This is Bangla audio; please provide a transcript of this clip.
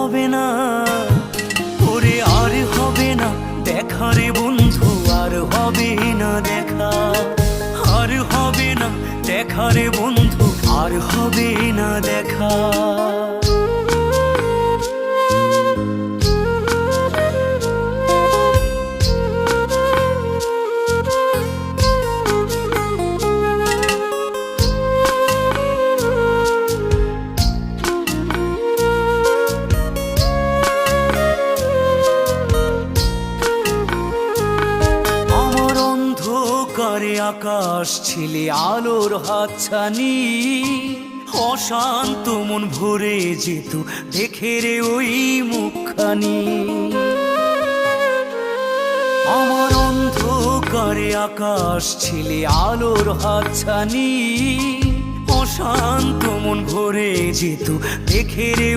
হবে না, ওরে আর হবে না দেখা রে বন্ধু, আর হবে না দেখা, আর হবে না দেখা রে বন্ধু, আর হবে না দেখা। করে আকাশ ছিলে আলোর হাতছানি, অশান্ত মন ভরে যেত দেখে রে ওই মুখখানি। আমার অন্ধকারে আকাশ ছিলে আলোর হাতছানি, অশান্ত মন ভরে যেত দেখে রে